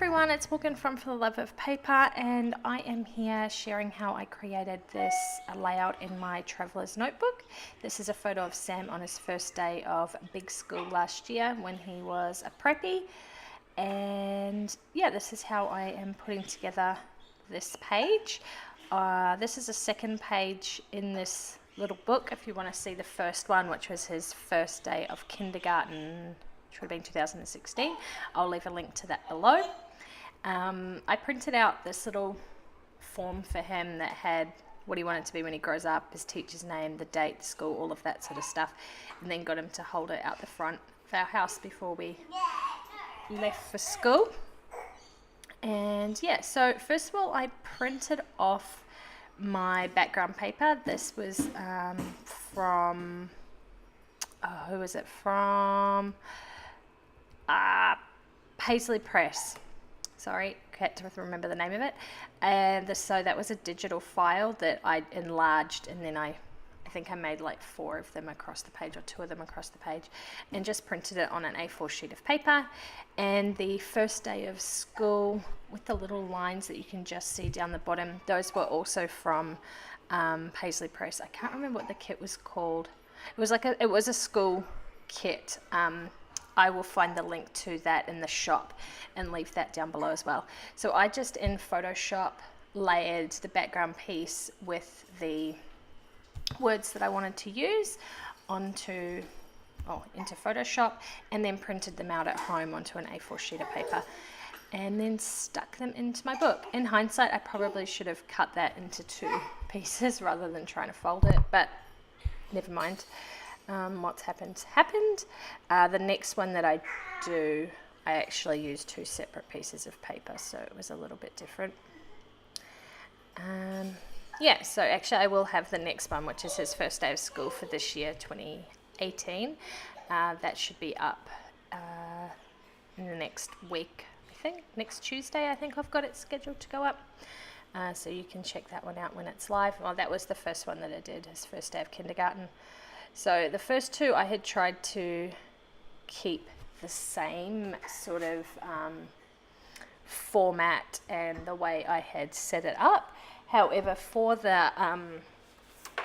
everyone, it's Morgan from For the Love of Paper, and I am here sharing how I created this layout in my traveler's notebook. This is a photo of Sam on his first day of big school last year when he was a preppy. And yeah, this is how I am putting together this page. This is a second page in this little book. If you want to see the first one, which was his first day of kindergarten, which would have been 2016, I'll leave a link to that below. I printed out this little form for him that had what he wanted to be when he grows up, his teacher's name, the date, the school, all of that sort of stuff, and then got him to hold it out the front of our house before we left for school. And yeah, so first of all, I printed off my background paper. This was from, who was it from? Paisley Press. Sorry, had to remember the name of it. And so that was a digital file that I enlarged, and then I think I made like 4 of them across the page, or 2 of them across the page, and just printed it on an A4 sheet of paper. And the first day of school, with the little lines that you can just see down the bottom, those were also from Paisley Press. I can't remember what the kit was called. It was a school kit. I will find the link to that in the shop and leave that down below as well. So I just in Photoshop layered the background piece with the words that I wanted to use into Photoshop, and then printed them out at home onto an A4 sheet of paper, and then stuck them into my book. In hindsight, I probably should have cut that into 2 pieces rather than trying to fold it, but never mind. What's happened. The next one that I do, I actually use 2 separate pieces of paper, so it was a little bit different. Yeah, so actually I will have the next one, which is his first day of school for this year, 2018. That should be up in the next week, I think. Next Tuesday, I think I've got it scheduled to go up. So you can check that one out when it's live. Well, that was the first one that I did, his first day of kindergarten. So the first 2 I had tried to keep the same sort of format and the way I had set it up. However, for the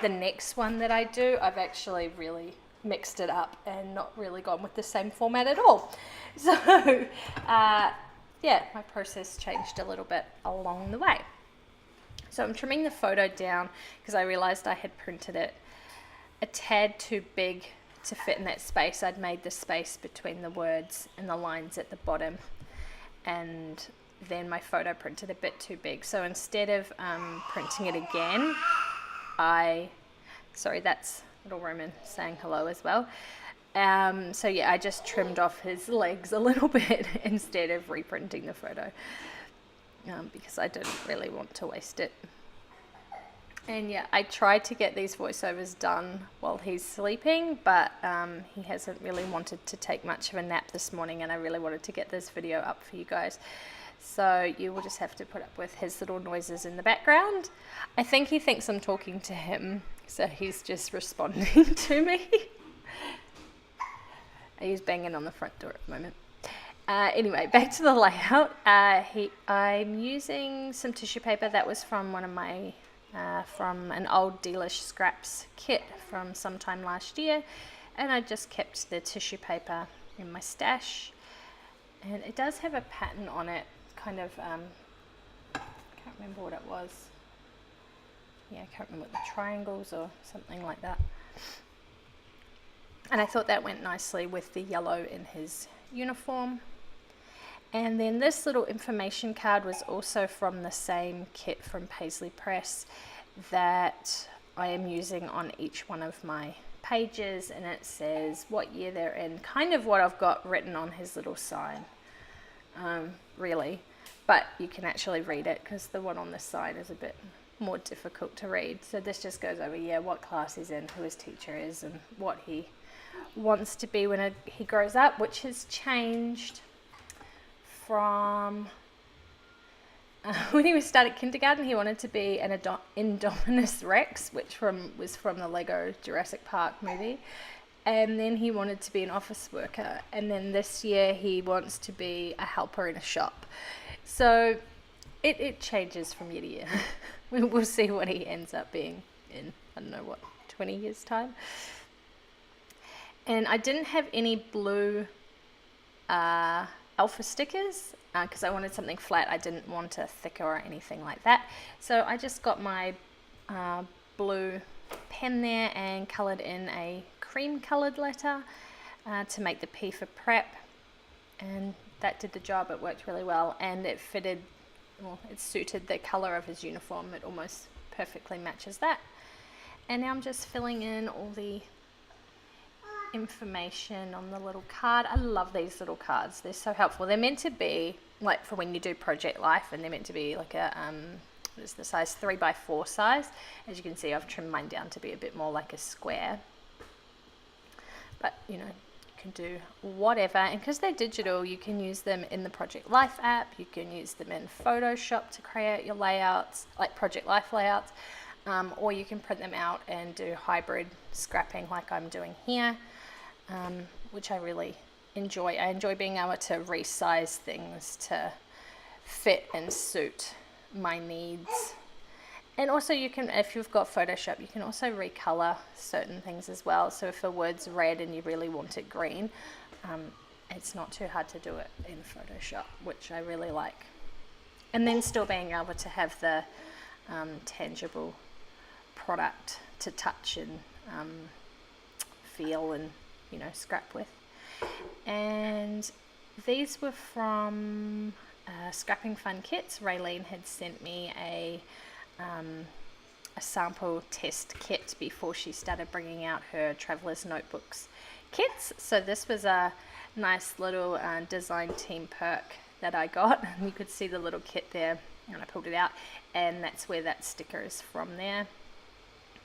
next one that I do, I've actually really mixed it up and not really gone with the same format at all. So yeah, my process changed a little bit along the way. So I'm trimming the photo down because I realized I had printed it a tad too big to fit in that space. I'd made the space between the words and the lines at the bottom, and then my photo printed a bit too big. So instead of printing it again, sorry, that's little Roman saying hello as well. So yeah, I just trimmed off his legs a little bit instead of reprinting the photo, because I didn't really want to waste it. And yeah, I tried to get these voiceovers done while he's sleeping, but he hasn't really wanted to take much of a nap this morning, and I really wanted to get this video up for you guys. So you will just have to put up with his little noises in the background. I think he thinks I'm talking to him, so he's just responding to me. He's banging on the front door at the moment. Anyway, back to the layout. I'm using some tissue paper that was from one of my from an old Delish Scraps kit from sometime last year, and I just kept the tissue paper in my stash. And it does have a pattern on it, kind of, I can't remember what it was. Yeah, I can't remember, the triangles or something like that. And I thought that went nicely with the yellow in his uniform. And then this little information card was also from the same kit from Paisley Press that I am using on each one of my pages, and it says what year they're in, kind of what I've got written on his little sign, really, but you can actually read it because the one on the sign is a bit more difficult to read. So this just goes over, yeah, what class he's in, who his teacher is, and what he wants to be when he grows up, which has changed from when he started kindergarten. He wanted to be an Indominus Rex, which was from the Lego Jurassic Park movie, and then he wanted to be an office worker, and then this year he wants to be a helper in a shop. So it changes from year to year. We'll see what he ends up being in, I don't know what, 20 years time. And I didn't have any blue alpha stickers because I wanted something flat. I didn't want a thicker or anything like that. So I just got my blue pen there and coloured in a cream coloured letter to make the P for prep, and that did the job. It worked really well, and it fitted, well, it suited the colour of his uniform. It almost perfectly matches that. And now I'm just filling in all the information on the little card. I love these little cards. They're so helpful. They're meant to be like for when you do Project Life, and they're meant to be like a what is the size, 3x4 size. As you can see, I've trimmed mine down to be a bit more like a square, but you know, you can do whatever. And because they're digital, you can use them in the Project Life app, you can use them in Photoshop to create your layouts, like Project Life layouts, or you can print them out and do hybrid scrapping like I'm doing here, which I really enjoy. I enjoy being able to resize things to fit and suit my needs. And also you can, if you've got Photoshop, you can also recolor certain things as well. So if a word's red and you really want it green, it's not too hard to do it in Photoshop, which I really like. And then still being able to have the tangible product to touch and feel and, you know, scrap with. And these were from Scrapping Fun Kits. Raylene had sent me a sample test kit before she started bringing out her Traveler's Notebooks kits. So this was a nice little design team perk that I got. You could see the little kit there, and I pulled it out, and that's where that sticker is from there.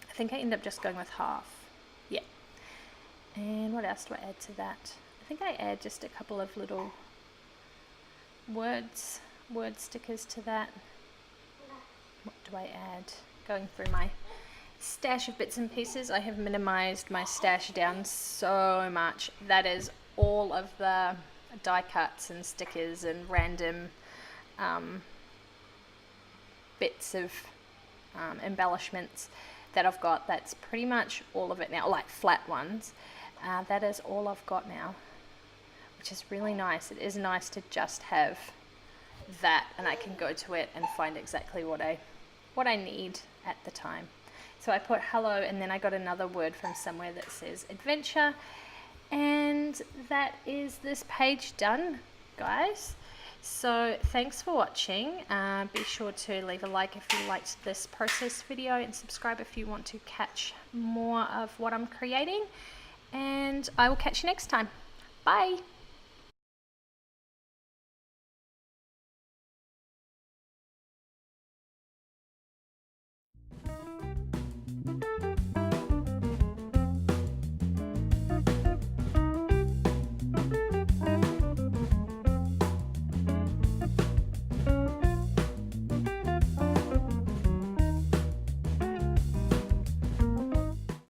I think I ended up just going with half. Yeah. And what else do I add to that? I think I add just a couple of little word stickers to that. What do I add? Going through my stash of bits and pieces, I have minimized my stash down so much. That is all of the die cuts and stickers and random bits of embellishments that I've got. That's pretty much all of it now, like flat ones. That is all I've got now, which is really nice. It is nice to just have that, and I can go to it and find exactly what I need at the time. So I put hello, and then I got another word from somewhere that says adventure, and that is this page done, guys. So thanks for watching. Be sure to leave a like if you liked this process video, and subscribe if you want to catch more of what I'm creating, and I will catch you next time. Bye.